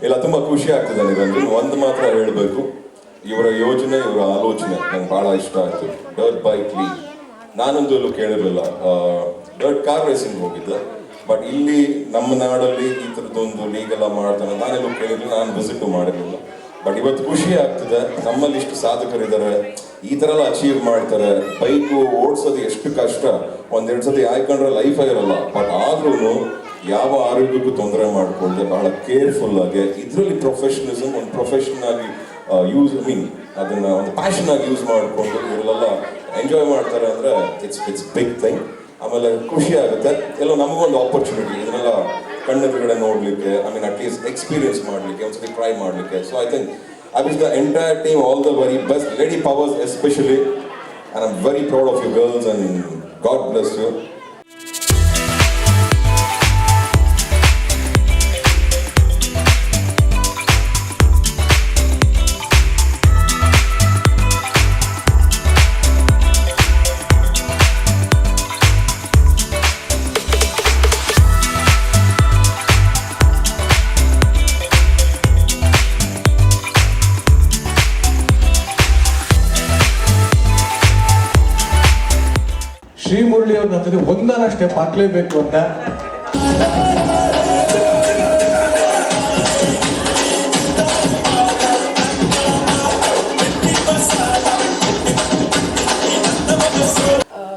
ಇಲ್ಲ, ತುಂಬ ಖುಷಿ ಆಗ್ತದೆ ನಿರಂಜನ್. ಒಂದು ಮಾತ್ರ ಹೇಳಬೇಕು, ಇವರ ಯೋಜನೆ, ಇವರ ಆಲೋಚನೆ ನಂಗೆ ಭಾಳ ಇಷ್ಟ ಆಯಿತು. ಡರ್ಟ್ ಬೈಕ್ ಲೀಗ್ ನಾನೊಂದು ಕೇಳಿರಲಿಲ್ಲ. ಡರ್ಟ್ ಕಾರ್ ರೇಸಿಂಗ್ ಹೋಗಿದ್ದೆ, ಬಟ್ ಇಲ್ಲಿ ನಮ್ಮ ನಾಡಲ್ಲಿ ಈ ಥರದ್ದೊಂದು ಲೀಗೆಲ್ಲ ಮಾಡ್ತಾನೆ ನಾನೆಲ್ಲೂ ಕೇಳಿರಲಿಲ್ಲ, ನಾನು ವಿಸಿಟು ಮಾಡಿರಲಿಲ್ಲ. ಬಟ್ ಇವತ್ತು ಖುಷಿ ಆಗ್ತದೆ, ನಮ್ಮಲ್ಲಿ ಇಷ್ಟು ಸಾಧಕರಿದ್ದಾರೆ, ಈ ಥರ ಎಲ್ಲ ಅಚೀವ್ ಮಾಡ್ತಾರೆ. ಬೈಕು ಓಡಿಸೋದು ಎಷ್ಟು ಕಷ್ಟ, ಒಂದೆರಡು ಸತಿ ಆಯ್ಕೊಂಡ್ರೆ ಲೈಫೇ ಇರಲ್ಲ. ಬಟ್ ಆದ್ರೂ ಯಾವ ಆರೋಗ್ಯಕ್ಕೂ ತೊಂದರೆ ಮಾಡಿಕೊಳ್ಳದೆ ಬಹಳ ಕೇರ್ಫುಲ್ ಆಗಿ ಇದರಲ್ಲಿ ಪ್ರೊಫೆಷನಲಿಸಮ್ ಒಂದು ಪ್ರೊಫೆಷನ್ ಆಗಿ ಅದನ್ನ ಒಂದು ಪ್ಯಾಷನ್ ಆಗಿ ಯೂಸ್ ಮಾಡಿಕೊಂಡು ಇವರೆಲ್ಲ ಎಂಜಾಯ್ ಮಾಡ್ತಾರೆ ಅಂದರೆ ಇಟ್ಸ್ ಬಿಗ್ ಥಿಂಗ್. ಆಮೇಲೆ ಖುಷಿ ಆಗುತ್ತೆ, ಎಲ್ಲೋ ನಮಗೊಂದು ಆಪರ್ಚುನಿಟಿ ಇದನ್ನೆಲ್ಲ ಕಣ್ಣೆದುರುಗಡೆ ನೋಡಲಿಕ್ಕೆ, ಅಟ್ಲೀಸ್ಟ್ ಎಕ್ಸ್ಪೀರಿಯನ್ಸ್ ಮಾಡಲಿಕ್ಕೆ, ಒಂದ್ಸತಿ ಟ್ರೈ ಮಾಡಲಿಕ್ಕೆ. So I think I wish the entire team all the very best, Lady Powers especially, and I'm very proud of you girls and God bless you. Shri Murali ಅವ್ರ ಜೊತೆ ಒಂದನ ಸ್ಟೆಪ್ ಹಾಕ್ಲೇಬೇಕು ಅಂತ.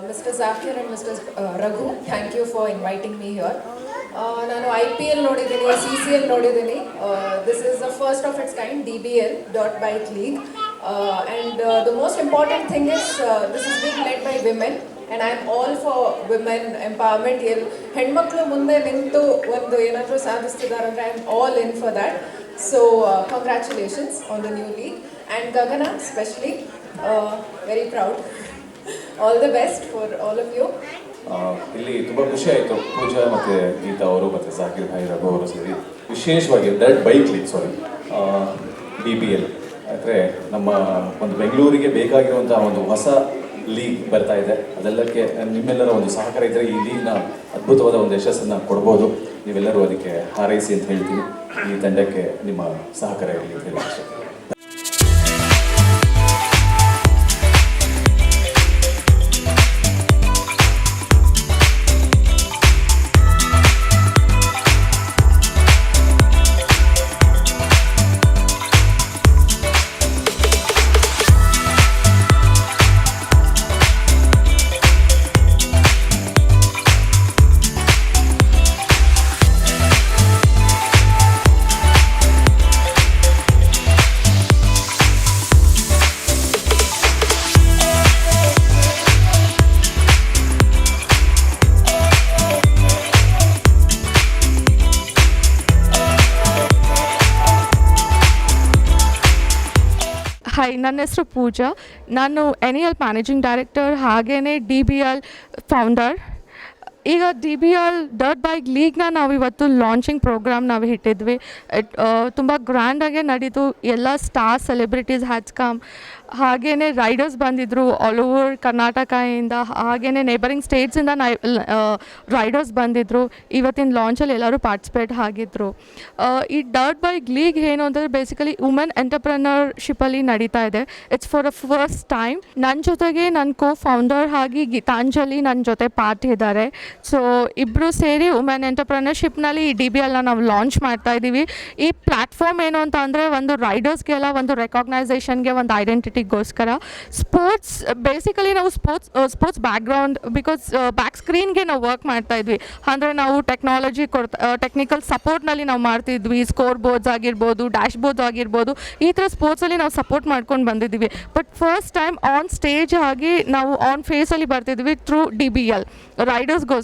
Mr. Zakir and Mr. Raghu, thank you for inviting me here. ನಾನು IPL ನೋಡಿದ್ದೀನಿ, CCL ನೋಡಿದ್ದೀನಿ. This is the first of its kind, DBL, Dirt Bike League. And the most important thing is this is being led by women. And I am all for women empowerment. ಹೆಣ್ಮಕ್ಳು ಮುಂದೆ ನಿಂತು ಒಂದು ಏನಾದರೂ ಸಾಧಿಸ್ತಿದ್ದಾರೆ ಅಂದರೆ I am all in for that. So congratulations on the new league. And Gagana especially, very proud. All the best for all of you. ಇಲ್ಲಿ ತುಂಬ ಖುಷಿ ಆಯಿತು. ಪೂಜಾ ಮತ್ತು ಗೀತಾ ಅವರು ಮತ್ತು ಜಾಕಿರ್ ಭಾಯ್, ರಘು ಅವರು ಸೇರಿ ವಿಶೇಷವಾಗಿ ಡರ್ಟ್ ಬೈಕ್ ಲೀಗ್ DBL ಅಂದರೆ ನಮ್ಮ ಒಂದು ಬೆಂಗಳೂರಿಗೆ ಬೇಕಾಗಿರುವಂಥ ಒಂದು ಹೊಸ ಲೀಗ್ ಬರ್ತಾ ಇದೆ. ಅದೆಲ್ಲಕ್ಕೆ ನಿಮ್ಮೆಲ್ಲರ ಒಂದು ಸಹಕಾರ ಇದ್ದರೆ ಈ ಲೀಗ್ನ ಅದ್ಭುತವಾದ ಒಂದು ಯಶಸ್ಸನ್ನು ಕೊಡ್ಬೋದು. ನೀವೆಲ್ಲರೂ ಅದಕ್ಕೆ ಹಾರೈಸಿ ಅಂತ ಹೇಳ್ತೀನಿ. ಈ ತಂಡಕ್ಕೆ ನಿಮ್ಮ ಸಹಕಾರ ಇರಲಿ ಅಂತ ಹೇಳಿ. ಹಾಯ್, ನನ್ನ ಹೆಸರು ಪೂಜಾ. ನಾನು NEL ಮ್ಯಾನೇಜಿಂಗ್ ಡೈರೆಕ್ಟರ್, ಹಾಗೆಯೇ DBL ಫೌಂಡರ್. ಈಗ DBL ಡರ್ಟ್ ಬೈಕ್ ಲೀಗ್ನ ನಾವು ಇವತ್ತು ಲಾಂಚಿಂಗ್ ಪ್ರೋಗ್ರಾಮ್ ನಾವು ಇಟ್ಟಿದ್ವಿ. ತುಂಬ ಗ್ರ್ಯಾಂಡಾಗೆ ನಡೀತು. ಎಲ್ಲ ಸ್ಟಾರ್ ಸೆಲೆಬ್ರಿಟೀಸ್ ಹ್ಯಾಚ್ಕಮ್, ಹಾಗೆಯೇ ರೈಡರ್ಸ್ ಬಂದಿದ್ದರು ಆಲ್ ಓವರ್ ಕರ್ನಾಟಕದಿಂದ, ಹಾಗೆಯೇ ನೇಬರಿಂಗ್ ಸ್ಟೇಟ್ಸಿಂದ ರೈಡರ್ಸ್ ಬಂದಿದ್ದರು. ಇವತ್ತಿನ ಲಾಂಚಲ್ಲಿ ಎಲ್ಲರೂ ಪಾರ್ಟಿಸಿಪೇಟ್ ಆಗಿದ್ದರು. ಈ ಡರ್ಟ್ ಬೈಕ್ ಲೀಗ್ ಏನು ಅಂದರೆ ಬೇಸಿಕಲಿ ವುಮೆನ್ ಎಂಟರ್ಪ್ರನರ್ಶಿಪ್ಪಲ್ಲಿ ನಡೀತಾ ಇದೆ. It's for a first time. ನನ್ನ ಜೊತೆಗೆ ನನ್ನ ಕೋ ಫೌಂಡರ್ ಆಗಿ ಗೀತಾಂಜಲಿ ನನ್ನ ಜೊತೆ ಪಾರ್ಟಿ ಇದ್ದಾರೆ. ಸೊ ಇಬ್ಬರು ಸೇರಿ ವುಮೆನ್ ಎಂಟರ್ಪ್ರನರ್ಶಿಪ್ನಲ್ಲಿ ಈ DBLನ ನಾವು ಲಾಂಚ್ ಮಾಡ್ತಾ ಇದ್ದೀವಿ. ಈ ಪ್ಲ್ಯಾಟ್ಫಾರ್ಮ್ ಏನು ಅಂತ ಅಂದರೆ ಒಂದು ರೈಡರ್ಸ್ಗೆಲ್ಲ ಒಂದು ರೆಕಾಗ್ನೈಸೇಷನ್ಗೆ, ಒಂದು ಐಡೆಂಟಿಟಿಗೋಸ್ಕರ. ಸ್ಪೋರ್ಟ್ಸ್ ಬೇಸಿಕಲಿ ನಾವು ಸ್ಪೋರ್ಟ್ಸ್ ಬ್ಯಾಕ್ಗ್ರೌಂಡ್, ಬಿಕಾಸ್ ಬ್ಯಾಕ್ ಸ್ಕ್ರೀನ್ಗೆ ನಾವು ವರ್ಕ್ ಮಾಡ್ತಾ ಇದ್ವಿ. ಅಂದರೆ ನಾವು ಟೆಕ್ನಿಕಲ್ ಸಪೋರ್ಟ್ನಲ್ಲಿ ನಾವು ಮಾಡ್ತಿದ್ವಿ. ಸ್ಕೋರ್ ಬೋರ್ಡ್ಸ್ ಆಗಿರ್ಬೋದು, ಡ್ಯಾಶ್ ಬೋರ್ಡ್ಸ್ ಆಗಿರ್ಬೋದು, ಈ ಥರ ಸ್ಪೋರ್ಟ್ಸಲ್ಲಿ ನಾವು ಸಪೋರ್ಟ್ ಮಾಡ್ಕೊಂಡು ಬಂದಿದ್ದೀವಿ. But first time on stage ಆಗಿ ನಾವು ಆನ್ ಫೇಸಲ್ಲಿ ಬರ್ತಿದ್ವಿ ಥ್ರೂ DBL ರೈಡರ್ಸ್ಗೋಸ್ಕರ.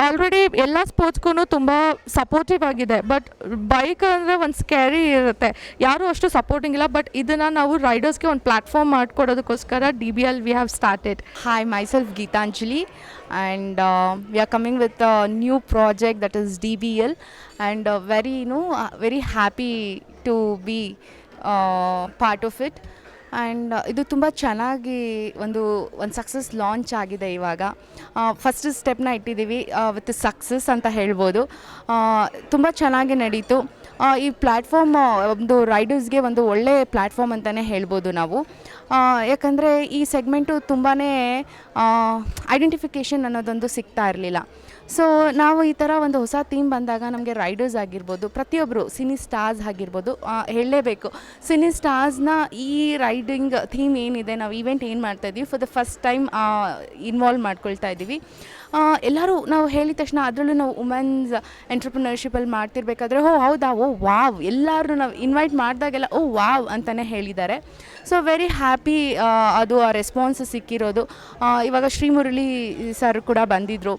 ಆಲ್ರೆಡಿ ಎಲ್ಲ ಸ್ಪೋರ್ಟ್ಸ್ಗೂ ತುಂಬ ಸಪೋರ್ಟಿವ್ ಆಗಿದೆ. ಬಟ್ ಬೈಕ್ ಅಂದರೆ ಒಂದು ಸ್ಕ್ಯಾರಿ ಇರುತ್ತೆ, ಯಾರೂ ಅಷ್ಟು ಸಪೋರ್ಟಿಂಗ್ ಇಲ್ಲ. ಬಟ್ ಇದನ್ನು ನಾವು ರೈಡರ್ಸ್ಗೆ ಒಂದು platform ಮಾಡಿಕೊಡೋದಕ್ಕೋಸ್ಕರ DBL we have started. Hi, myself Geetanjali, and we are coming with a new project that is DBL, and very happy to be part of it. And ಇದು ತುಂಬ ಚೆನ್ನಾಗಿ ಒಂದು ಸಕ್ಸಸ್ ಲಾಂಚ್ ಆಗಿದೆ. ಇವಾಗ first ಸ್ಟೆಪ್ನ ಇಟ್ಟಿದ್ದೀವಿ with success ಅಂತ ಹೇಳ್ಬೋದು. ತುಂಬ ಚೆನ್ನಾಗಿ ನಡೀತು. ಈ ಪ್ಲ್ಯಾಟ್ಫಾರ್ಮ್ ಒಂದು ರೈಡರ್ಸ್ಗೆ ಒಂದು ಒಳ್ಳೆ ಪ್ಲ್ಯಾಟ್ಫಾರ್ಮ್ ಅಂತಲೇ ಹೇಳ್ಬೋದು ನಾವು. ಯಾಕಂದರೆ ಈ ಸೆಗ್ಮೆಂಟು ತುಂಬಾ ಐಡೆಂಟಿಫಿಕೇಷನ್ ಅನ್ನೋದೊಂದು ಸಿಗ್ತಾ ಇರಲಿಲ್ಲ. ಸೊ ನಾವು ಈ ಥರ ಒಂದು ಹೊಸ ಥೀಮ್ ಬಂದಾಗ ನಮಗೆ ರೈಡರ್ಸ್ ಆಗಿರ್ಬೋದು, ಪ್ರತಿಯೊಬ್ಬರು ಸಿನಿ ಸ್ಟಾರ್ಸ್ ಆಗಿರ್ಬೋದು, ಹೇಳಲೇಬೇಕು ಸಿನಿ ಸ್ಟಾರ್ಸ್ನ ಈ ರೈಡಿಂಗ್ ಥೀಮ್ ಏನಿದೆ, ನಾವು ಈವೆಂಟ್ ಏನು ಮಾಡ್ತಾಯಿದ್ದೀವಿ for the first time involve ಮಾಡ್ಕೊಳ್ತಾ ಇದ್ದೀವಿ. ಎಲ್ಲರೂ ನಾವು ಹೇಳಿದ ತಕ್ಷಣ ಅದರಲ್ಲೂ ನಾವು ವುಮೆನ್ಸ್ ಎಂಟ್ರಪ್ರಿನರ್ಶಿಪಲ್ಲಿ ಮಾಡ್ತಿರ್ಬೇಕಾದ್ರೆ ಹೌದಾ, ವಾವ್, ಎಲ್ಲರೂ ನಾವು ಇನ್ವೈಟ್ ಮಾಡಿದಾಗೆಲ್ಲ ವಾವ್ ಅಂತಲೇ ಹೇಳಿದ್ದಾರೆ. ಸೊ ವೆರಿ ಹ್ಯಾಪಿ ಅದು ಆ ರೆಸ್ಪಾನ್ಸ್ ಸಿಕ್ಕಿರೋದು. ಇವಾಗ ಶ್ರೀಮುರಳಿ ಸರ್ ಕೂಡ ಬಂದಿದ್ದರು,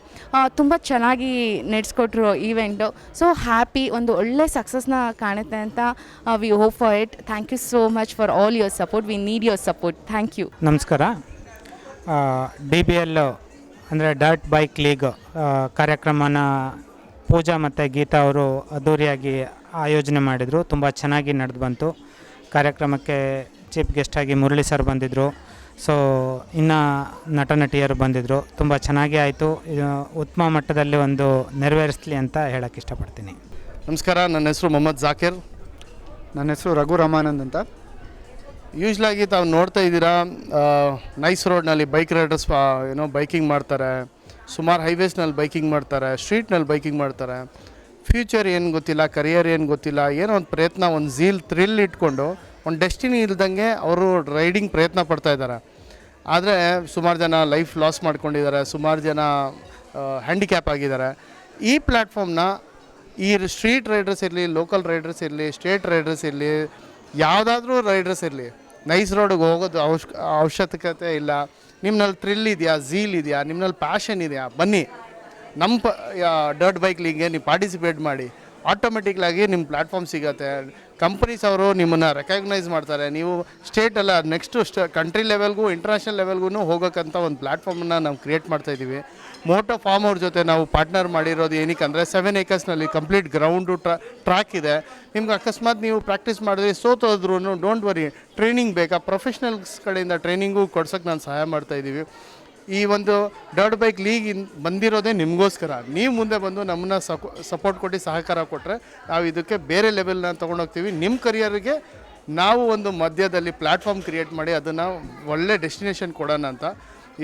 ತುಂಬ ಚೆನ್ನಾಗಿ ನಡೆಸ್ಕೊಟ್ರು ಈವೆಂಟು. ಸೊ ಹ್ಯಾಪಿ, ಒಂದು ಒಳ್ಳೆ ಸಕ್ಸಸ್ನ ಕಾಣುತ್ತೆ ಅಂತ we hope for it. Thank you so much for all your support. We need your support. Thank you. ನಮಸ್ಕಾರ. DBL ಅಂದರೆ ಡರ್ಟ್ ಬೈಕ್ ಲೀಗ್ ಕಾರ್ಯಕ್ರಮನ ಪೂಜಾ ಮತ್ತು ಗೀತಾ ಅವರು ಅದ್ಧೂರಿಯಾಗಿ ಆಯೋಜನೆ ಮಾಡಿದರು. ತುಂಬ ಚೆನ್ನಾಗಿ ನಡೆದು ಬಂತು. ಕಾರ್ಯಕ್ರಮಕ್ಕೆ ಚೀಫ್ ಗೆಸ್ಟಾಗಿ ಮುರಳಿ ಸರ್ ಬಂದಿದ್ದರು. ಸೊ ಇನ್ನು ನಟ ನಟಿಯರು ಬಂದಿದ್ದರು. ತುಂಬ ಚೆನ್ನಾಗಿ ಆಯಿತು. ಉತ್ತಮ ಮಟ್ಟದಲ್ಲಿ ಒಂದು ನೆರವೇರಿಸಲಿ ಅಂತ ಹೇಳೋಕ್ಕೆ ಇಷ್ಟಪಡ್ತೀನಿ. ನಮಸ್ಕಾರ, ನನ್ನ ಹೆಸರು ಮೊಹಮ್ಮದ್ ಜಾಕಿರ್. ನನ್ನ ಹೆಸರು ರಘು ರಾಮಾನಂದ್ ಅಂತ. ಯೂಶ್ವಲಾಗಿ ತಾವು ನೋಡ್ತಾ ಇದ್ದೀರಾ, ನೈಸ್ ರೋಡ್ನಲ್ಲಿ ಬೈಕ್ ರೈಡರ್ಸ್ ಬೈಕಿಂಗ್ ಮಾಡ್ತಾರೆ, ಸುಮಾರು ಹೈವೇಸ್ನಲ್ಲಿ ಬೈಕಿಂಗ್ ಮಾಡ್ತಾರೆ, ಸ್ಟ್ರೀಟ್ನಲ್ಲಿ ಬೈಕಿಂಗ್ ಮಾಡ್ತಾರೆ. ಫ್ಯೂಚರ್ ಏನು ಗೊತ್ತಿಲ್ಲ, ಕರಿಯರ್ ಏನು ಗೊತ್ತಿಲ್ಲ, ಏನೋ ಒಂದು ಪ್ರಯತ್ನ, ಒಂದು ಥ್ರಿಲ್ ಇಟ್ಕೊಂಡು ಒಂದು ಡೆಸ್ಟಿನಿ ಇಲ್ದಂಗೆ ಅವರು ರೈಡಿಂಗ್ ಪ್ರಯತ್ನ ಪಡ್ತಾ ಇದ್ದಾರೆ. ಆದರೆ ಸುಮಾರು ಜನ ಲೈಫ್ ಲಾಸ್ ಮಾಡ್ಕೊಂಡಿದ್ದಾರೆ, ಸುಮಾರು ಜನ ಹ್ಯಾಂಡಿಕ್ಯಾಪ್ ಆಗಿದ್ದಾರೆ. ಈ ಪ್ಲ್ಯಾಟ್ಫಾರ್ಮ್ನ ಈ ಸ್ಟ್ರೀಟ್ ರೈಡರ್ಸ್ ಇರಲಿ, ಲೋಕಲ್ ರೈಡರ್ಸ್ ಇರಲಿ, ಸ್ಟೇಟ್ ರೈಡರ್ಸ್ ಇರಲಿ, ಯಾವುದಾದ್ರೂ ರೈಡರ್ಸ್ ಇರಲಿ, ನೈಸ್ ರೋಡಿಗೆ ಹೋಗೋದು ಅವಶ್ಯಕತೆ ಇಲ್ಲ. ನಿಮ್ಮಲ್ಲಿ ಥ್ರಿಲ್ ಇದೆಯಾ, ಝೀಲ್ ಇದೆಯಾ, ನಿಮ್ಮಲ್ಲಿ ಪ್ಯಾಷನ್ ಇದೆಯಾ, ಬನ್ನಿ ನಮ್ಮ ಡರ್ಟ್ ಬೈಕ್ ಲೀಗ್ಗೆ ನೀವು ಪಾರ್ಟಿಸಿಪೇಟ್ ಮಾಡಿ. ಆಟೋಮೆಟಿಕ್ಲಾಗಿ ನಿಮ್ಮ ಪ್ಲ್ಯಾಟ್ಫಾರ್ಮ್ ಸಿಗುತ್ತೆ. ಕಂಪನೀಸ್ ಅವರು ನಿಮ್ಮನ್ನು ರೆಕಗ್ನೈಸ್ ಮಾಡ್ತಾರೆ. ನೀವು ಸ್ಟೇಟಲ್ಲ, ನೆಕ್ಸ್ಟು ಕಂಟ್ರಿ ಲೆವೆಲ್ಗೂ ಇಂಟರ್ನ್ಯಾಷನಲ್ ಲೆವೆಲ್ಗೂ ಹೋಗೋಕ್ಕಂಥ ಒಂದು ಪ್ಲ್ಯಾಟ್ಫಾರ್ಮನ್ನು ನಾವು ಕ್ರಿಯೇಟ್ ಮಾಡ್ತಾಯಿದ್ದೀವಿ. ಮೋಟೋ ಫಾರ್ಮ್ ಅವ್ರ ಜೊತೆ ನಾವು ಪಾರ್ಟ್ನರ್ ಮಾಡಿರೋದು ಏನಕ್ಕೆ ಅಂದರೆ 7 acresನಲ್ಲಿ ಕಂಪ್ಲೀಟ್ ಗ್ರೌಂಡು ಟ್ರ್ಯಾಕ್ ಇದೆ. ನಿಮ್ಗೆ ಅಕಸ್ಮಾತ್ ನೀವು ಪ್ರಾಕ್ಟೀಸ್ ಮಾಡಿದ್ರೆ ಸೋತೋದ್ರೂ ಡೋಂಟ್ ವರಿ, ಟ್ರೈನಿಂಗ್ ಬೇಕಾ, ಪ್ರೊಫೆಷ್ನಲ್ಸ್ ಕಡೆಯಿಂದ ಟ್ರೈನಿಂಗು ಕೊಡ್ಸೋಕ್ಕೆ ನಾನು ಸಹಾಯ ಮಾಡ್ತಾಯಿದ್ದೀವಿ. ಈ ಒಂದು ಡರ್ಟ್ ಬೈಕ್ ಲೀಗ್ ಬಂದಿರೋದೇ ನಿಮಗೋಸ್ಕರ. ನೀವು ಮುಂದೆ ಬಂದು ನಮ್ಮನ್ನ ಸಪೋರ್ಟ್ ಕೊಟ್ಟು ಸಹಕಾರ ಕೊಟ್ಟರೆ ನಾವು ಇದಕ್ಕೆ ಬೇರೆ ಲೆವೆಲ್ನ ತೊಗೊಂಡೋಗ್ತೀವಿ. ನಿಮ್ಮ ಕರಿಯರ್ಗೆ ನಾವು ಒಂದು ಮಧ್ಯದಲ್ಲಿ ಪ್ಲ್ಯಾಟ್ಫಾರ್ಮ್ ಕ್ರಿಯೇಟ್ ಮಾಡಿ ಅದನ್ನು ಒಳ್ಳೆ ಡೆಸ್ಟಿನೇಷನ್ ಕೊಡೋಣ ಅಂತ.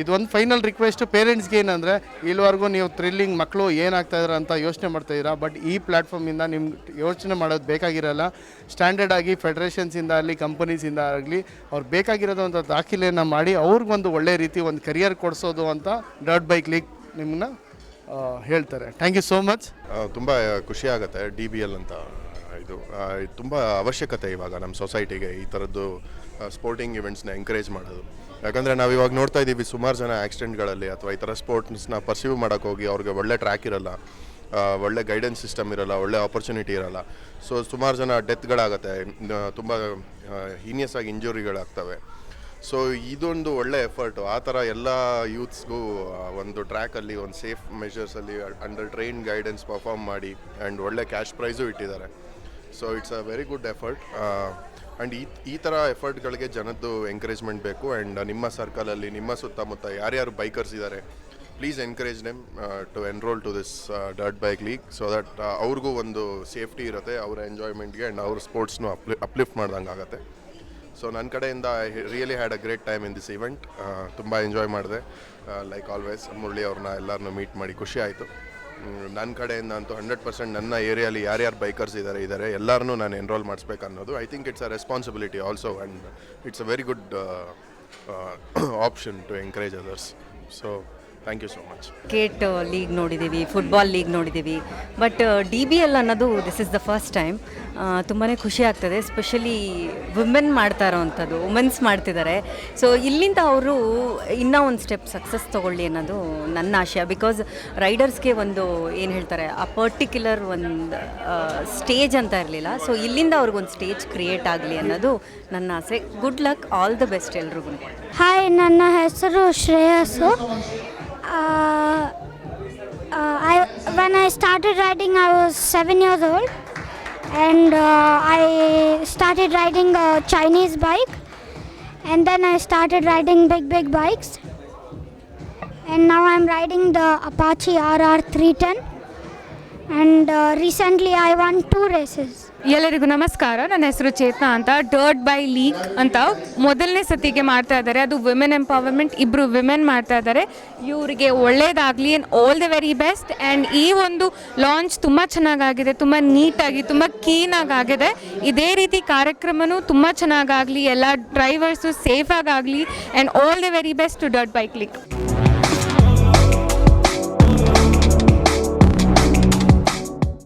ಇದೊಂದು ಫೈನಲ್ ರಿಕ್ವೆಸ್ಟ್ ಪೇರೆಂಟ್ಸ್ಗೆ ಏನಂದರೆ, ಇಲ್ಲಿವರೆಗೂ ನೀವು ಥ್ರಿಲ್ಲಿಂಗ್ ಮಕ್ಕಳು ಏನಾಗ್ತಾಯಿದ್ದಾರೆ ಅಂತ ಯೋಚನೆ ಮಾಡ್ತಾಯಿದ್ದೀರಾ. ಬಟ್ ಈ ಪ್ಲ್ಯಾಟ್ಫಾರ್ಮಿಂದ ನಿಮ್ಗೆ ಯೋಚನೆ ಮಾಡೋದು ಬೇಕಾಗಿರಲ್ಲ. ಸ್ಟ್ಯಾಂಡರ್ಡ್ ಆಗಿ ಫೆಡರೇಷನ್ಸಿಂದ ಆಗಲಿ, ಕಂಪನೀಸಿಂದ ಆಗಲಿ ಅವ್ರು ಬೇಕಾಗಿರೋದು ಅಂತ ದಾಖಲೆಯನ್ನು ಮಾಡಿ ಅವ್ರಿಗೊಂದು ಒಳ್ಳೆ ರೀತಿ ಒಂದು ಕರಿಯರ್ ಕೊಡಿಸೋದು ಅಂತ ಡರ್ಟ್ ಬೈಕ್ ಲೀಗ್ ನಿಮ್ಮನ್ನ ಹೇಳ್ತಾರೆ. Thank you so much. ತುಂಬ ಖುಷಿ ಆಗುತ್ತೆ. DBL ಅಂತ ಇದು ತುಂಬ ಅವಶ್ಯಕತೆ ಇವಾಗ ನಮ್ಮ ಸೊಸೈಟಿಗೆ ಈ ಥರದ್ದು ಸ್ಪೋರ್ಟಿಂಗ್ ಇವೆಂಟ್ಸ್ನ ಎಂಕರೇಜ್ ಮಾಡೋದು. ಯಾಕಂದರೆ ನಾವು ಇವಾಗ ನೋಡ್ತಾ ಇದ್ದೀವಿ, ಸುಮಾರು ಜನ ಆಕ್ಸಿಡೆಂಟ್ಗಳಲ್ಲಿ ಅಥವಾ ಈ ಥರ ಸ್ಪೋರ್ಟ್ಸ್ನ ಪರ್ಸ್ಯೂ ಮಾಡೋಕ್ಕೆ ಹೋಗಿ ಅವ್ರಿಗೆ ಒಳ್ಳೆ ಟ್ರ್ಯಾಕ್ ಇರಲ್ಲ, ಒಳ್ಳೆ ಗೈಡೆನ್ಸ್ ಸಿಸ್ಟಮ್ ಇರಲ್ಲ, ಒಳ್ಳೆ ಆಪರ್ಚುನಿಟಿ ಇರಲ್ಲ. ಸೊ ಸುಮಾರು ಜನ ಡೆತ್ಗಳಾಗತ್ತೆ, ತುಂಬ ಹೀನಿಯಸ್ ಆಗಿ ಇಂಜುರಿಗಳಾಗ್ತವೆ. ಸೊ ಇದೊಂದು ಒಳ್ಳೆ ಎಫರ್ಟು. ಆ ಥರ ಎಲ್ಲ ಯೂತ್ಸ್ಗೂ ಒಂದು ಟ್ರ್ಯಾಕಲ್ಲಿ ಒಂದು ಸೇಫ್ ಮೆಷರ್ಸಲ್ಲಿ ಅಂಡರ್ ಟ್ರೈನ್ ಗೈಡೆನ್ಸ್ ಪರ್ಫಾರ್ಮ್ ಮಾಡಿ ಆ್ಯಂಡ್ ಒಳ್ಳೆ ಕ್ಯಾಶ್ ಪ್ರೈಸು ಇಟ್ಟಿದ್ದಾರೆ. So it's a very good effort. And ಈ ಥರ ಎಫರ್ಟ್ಗಳಿಗೆ ಜನದ್ದು ಎಂಕರೇಜ್ಮೆಂಟ್ ಬೇಕು. ಆ್ಯಂಡ್ ನಿಮ್ಮ ಸರ್ಕಲಲ್ಲಿ, ನಿಮ್ಮ ಸುತ್ತಮುತ್ತ ಯಾರ್ಯಾರು ಬೈಕರ್ಸ್ ಇದ್ದಾರೆ, please encourage them to enroll to this dirt bike league so that ಅವ್ರಿಗೂ ಒಂದು ಸೇಫ್ಟಿ ಇರುತ್ತೆ, ಅವರ ಎಂಜಾಯ್ಮೆಂಟ್ಗೆ ಆ್ಯಂಡ್ ಅವ್ರ ಸ್ಪೋರ್ಟ್ಸ್ನು ಅಪ್ಲಿಫ್ಟ್ ಮಾಡ್ದಂಗೆ ಆಗುತ್ತೆ. ಸೊ ನನ್ನ ಕಡೆಯಿಂದ I really had a great time in this event. ತುಂಬ ಎಂಜಾಯ್ ಮಾಡಿದೆ. ಲೈಕ್ ಆಲ್ವೇಸ್ ಮುರಳಿ ಅವ್ರನ್ನ ಎಲ್ಲರನ್ನೂ ಮೀಟ್ ಮಾಡಿ ಖುಷಿ ಆಯಿತು. ನನ್ನ ಕಡೆಯಿಂದ ಅಂತೂ 100% ನನ್ನ ಏರಿಯಾಲಿ ಯಾರ್ಯಾರು ಬೈಕರ್ಸ್ ಇದ್ದಾರೆ ಎಲ್ಲರನ್ನೂ ನಾನು ಎನ್ರೋಲ್ ಮಾಡಿಸ್ಬೇಕು ಅನ್ನೋದು. I think it's a responsibility also and it's a very good option to encourage others. So thank you so much. Cricket league ನೋಡಿದ್ದೀವಿ, ಫುಟ್ಬಾಲ್ ಲೀಗ್ ನೋಡಿದ್ದೀವಿ, ಬಟ್ DBL ಅನ್ನೋದು this is the first time. ತುಂಬಾ ಖುಷಿ ಆಗ್ತದೆ. Especially women ಮಾಡ್ತಾ ಇರೋವಂಥದ್ದು, women's ಮಾಡ್ತಿದ್ದಾರೆ. So ಇಲ್ಲಿಂದ ಅವರು ಇನ್ನೂ ಒಂದು ಸ್ಟೆಪ್ ಸಕ್ಸಸ್ ತೊಗೊಳ್ಳಿ ಅನ್ನೋದು ನನ್ನ ಆಶಯ. ಬಿಕಾಸ್ ರೈಡರ್ಸ್ಗೆ ಒಂದು ಏನು ಹೇಳ್ತಾರೆ, ಆ ಪರ್ಟಿಕ್ಯುಲರ್ ಒಂದು ಸ್ಟೇಜ್ ಅಂತ ಇರಲಿಲ್ಲ. ಸೊ ಇಲ್ಲಿಂದ ಅವ್ರಿಗೊಂದು ಸ್ಟೇಜ್ ಕ್ರಿಯೇಟ್ ಆಗಲಿ ಅನ್ನೋದು ನನ್ನ ಆಸೆ. Good luck, all the best ಎಲ್ರಿಗೂ. ಹಾಯ್, ನನ್ನ ಹೆಸರು ಶ್ರೇಯಸ್ಸು. When I started riding, I was 7 years old, and I started riding a Chinese bike, and then I started riding big bikes, and now I'm riding the Apache RR 310, and recently I won 2 races. ಎಲ್ಲರಿಗೂ ನಮಸ್ಕಾರ. ನನ್ನ ಹೆಸರು ಚೇತನಾ ಅಂತ. Dirt by league ಅಂತ ಮೊದಲನೇ ಸತಿಗೆ ಮಾಡ್ತಾ ಇದ್ದಾರೆ. ಅದು ವಿಮೆನ್ ಎಂಪವರ್ಮೆಂಟ್, ಇಬ್ಬರು ವಿಮೆನ್ ಮಾಡ್ತಾ ಇದ್ದಾರೆ. ಇವರಿಗೆ ಒಳ್ಳೇದಾಗಲಿ and all the very best. And ಈ ಒಂದು ಲಾಂಚ್ ತುಂಬ ಚೆನ್ನಾಗಾಗಿದೆ, ತುಂಬ ನೀಟಾಗಿ, ತುಂಬ ಕ್ಲೀನಾಗಿ ಆಗಿದೆ. ಇದೇ ರೀತಿ ಕಾರ್ಯಕ್ರಮನೂ ತುಂಬ ಚೆನ್ನಾಗಾಗಲಿ, ಎಲ್ಲ ಡ್ರೈವರ್ಸು ಸೇಫಾಗಲಿ and all the very best to dirt bike league.